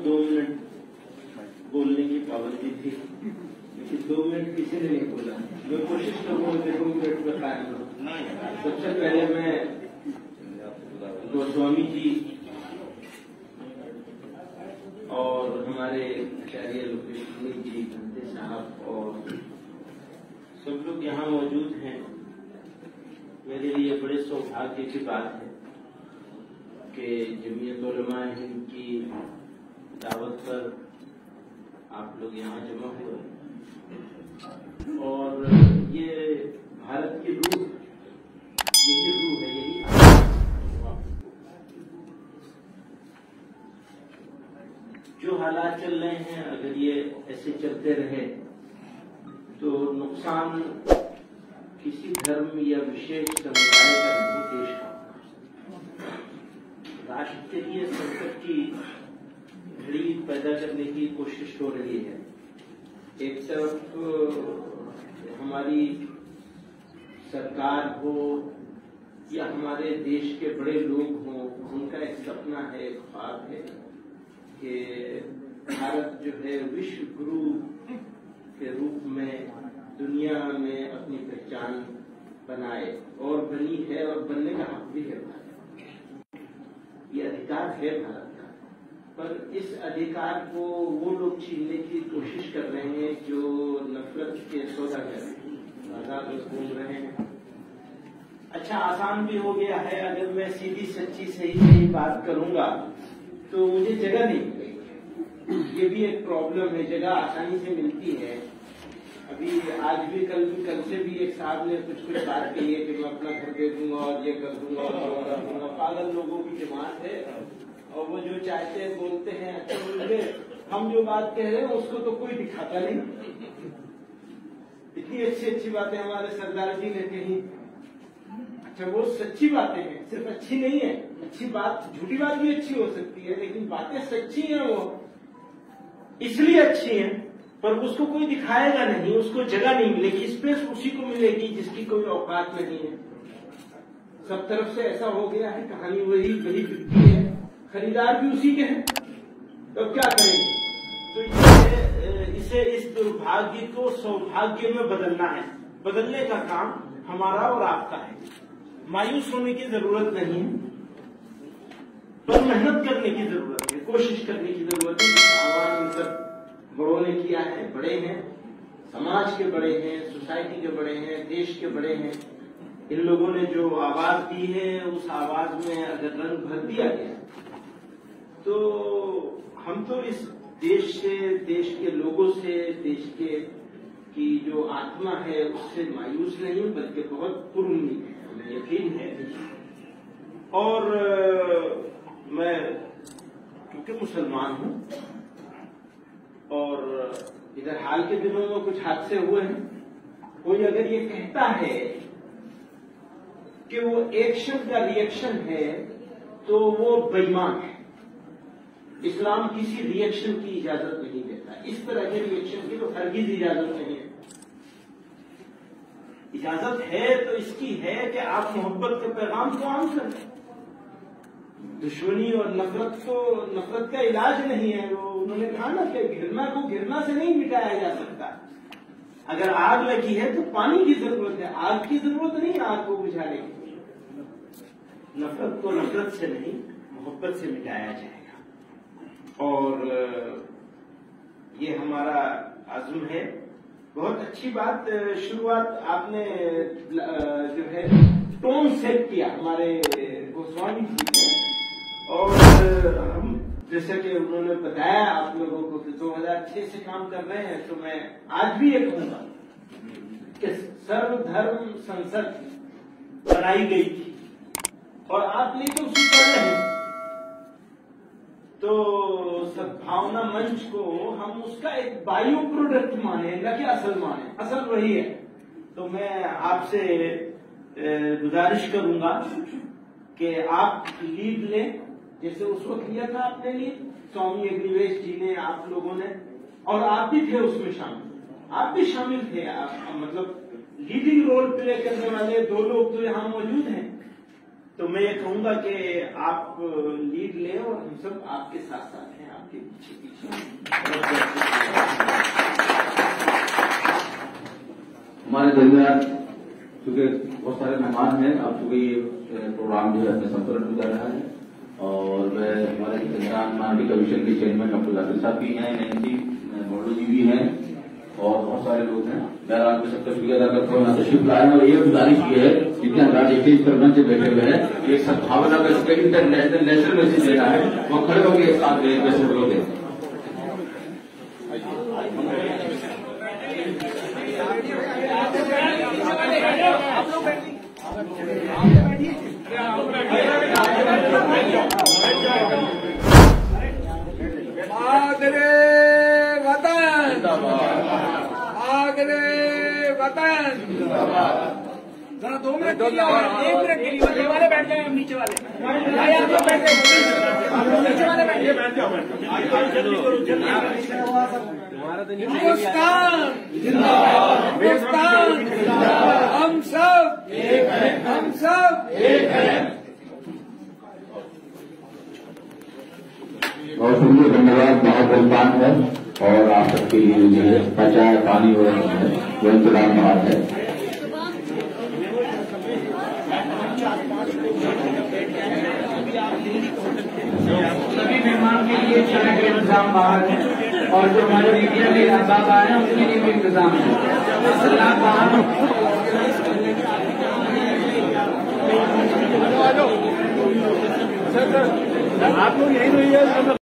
2 minute बोलने की पाबंदी थी, लेकिन 2 मिनट किसी ने नहीं बोला। मैं कोशिश करूंगा 2 मिनट में कायम रहूं। सबसे पहले मैं गोस्वामी जी और हमारे आचार्य लोकेश्वरी जी, घंटे साहब और सब लोग यहाँ मौजूद हैं। मेरे लिए बड़े सौभाग्य की बात है कि जमीयत उलमा हिंद की दावत पर आप लोग यहाँ जमा हुए और ये भारत की रूह, यही रूह है, यही जो हालात चल रहे हैं, अगर ये ऐसे चलते रहे तो नुकसान किसी धर्म या विशेष समुदाय का नहीं, देश का। राष्ट्र के लिए संकट की घड़ी पैदा करने की कोशिश हो रही है। एक तरफ हमारी सरकार हो या हमारे देश के बड़े लोग हों, उनका एक सपना है, एक ख्वाब है कि भारत जो है विश्व गुरु के रूप में दुनिया में अपनी पहचान बनाए, और बनी है और बनने का हक भी है। ये अधिकार है भारत का, पर इस अधिकार को वो लोग छीनने की कोशिश कर रहे हैं जो नफरत के सौदागर आजाद घूम रहे हैं। अच्छा, आसान भी हो गया है। अगर मैं सीधी सच्ची सही बात करूंगा तो मुझे जगह नहीं मिलेगी। ये भी एक प्रॉब्लम है, जगह आसानी से मिलती है। अभी आज भी कल से भी एक साहब ने कुछ बात कही है कि मैं अपना घर दे दूंगा और ये कर दूंगा और वो कर दूंगा। पागल लोगों की डिमांड है और वो जो चाहते हैं बोलते हैं। अच्छा, बोलते हम जो बात कह रहे हैं उसको तो कोई दिखाता नहीं। इतनी अच्छी बातें हमारे सरदार जी ने कही। अच्छा, वो सच्ची बातें हैं, सिर्फ अच्छी नहीं है। अच्छी बात, झूठी बात भी अच्छी हो सकती है, लेकिन बातें सच्ची हैं। वो इसलिए अच्छी हैं, पर उसको कोई दिखाएगा नहीं, उसको जगह नहीं मिलेगी। स्पेस उसी को मिलेगी जिसकी कोई औकात नहीं है। सब तरफ से ऐसा हो गया है, कहानी वही बिकती है, खरीदार भी उसी के हैं। तो क्या करेंगे? तो इस दुर्भाग्य को सौभाग्य में बदलना है। बदलने का काम हमारा और आपका है। मायूस होने की जरूरत नहीं है, पर मेहनत करने की जरूरत है, कोशिश करने की जरूरत है। आवाज इन सब बड़ों ने किया है, बड़े हैं, समाज के बड़े हैं, सोसाइटी के बड़े हैं, देश के बड़े हैं। इन लोगों ने जो आवाज दी है, उस आवाज में अगर रंग भर दिया गया तो हम तो इस देश से, देश के लोगों से, देश के की जो आत्मा है उससे मायूस नहीं, बल्कि बहुत पुरुन्नी है, हमें यकीन है। और मैं क्योंकि मुसलमान हूं और इधर हाल के दिनों में कुछ हादसे हुए हैं। कोई अगर ये कहता है कि वो एक्शन का रिएक्शन है तो वो बेईमान है। इस्लाम किसी रिएक्शन की इजाजत नहीं देता। इस तरह के रिएक्शन की तो हरगिज इजाजत नहीं है। इजाजत है तो इसकी है कि आप मोहब्बत के पैगाम को आम करें। दुश्मनी और नफरत का इलाज नहीं है। वो उन्होंने कहा ना कि घृणा को घृणा से नहीं मिटाया जा सकता। अगर आग लगी है तो पानी की जरूरत है, आग की जरूरत नहीं आग को बुझाने की। नफरत को नफरत से नहीं, मोहब्बत से मिटाया जाएगा। और ये हमारा आज़म है। बहुत अच्छी बात, शुरुआत आपने जो है टोन सेट किया हमारे गोस्वामी जी ने। और हम जैसा कि उन्होंने बताया आप लोगों को कि 2006 से काम कर रहे हैं, तो मैं आज भी ये कहूंगा कि सर्वधर्म संसद बनाई गई थी और आप लेके उसे कर रहे हैं। तो सद्भावना मंच को हम उसका एक बायो प्रोडक्ट माने, न कि असल माने। असल वही है। तो मैं आपसे गुजारिश करूंगा कि आप लीड लें, जैसे उस वक्त लिया था आपने लीड, स्वामी अग्निवेश जी ने, आप लोगों ने, और आप भी थे उसमें शामिल। आप भी शामिल थे। आप मतलब लीडिंग रोल प्ले करने वाले 2 लोग तो यहाँ मौजूद हैं। तो मैं ये कहूंगा कि आप लीड लें और हम सब आपके साथ साथ हैं। आप आपके पीछे पीछे। हमारे दरमियान चूंकि बहुत सारे मेहमान हैं, अब चूंकि ये प्रोग्राम जो है अपने संतुलन में जा रहा है और वह हमारे दरमियान मानवीय कमीशन के चेयरमैन डॉक्टर जाकिर साहब भी हैं, नैन्सी मोडो जी भी हैं और बहुत सारे लोग हैं। मैं आपके सबका शुक्रिया अदा करता हूँ यहाँ तशरीफ लाए और ये गुजारिश की है जितने हजरात स्टेज पर मंच बैठे हुए हैं, एक सद्भावना का इंटरनेशनल नेशनल मैसेज देना है, वो खड़े होकर एक साथ मैसेज लोग दें। आगरे वतन, आगरे वतन। जरा 2 मिनट के लिए और 1 मिनट के लिए ये वाले बैठ जाए, नीचे वाले भाई आप लोग बैठ जाए, नीचे वाले बैठ जाओ। हिंदुस्तान जिंदाबाद, हिंदुस्तान जिंदाबाद, हम सब एक हैं, हम सब एक हैं। बहुत शुक्रिया, धन्यवाद। बहुत बलिदान है और आप सबके लिए जो है चाय पानी हो रहा है वो इंतजाम बाहर है। सभी मेहमान के लिए चाय का इंतजाम बाहर है और जो हमारे मीडिया के अहबाब आए हैं उनके लिए भी इंतजाम है। सलाद बाहर आप लोग यही रहिए।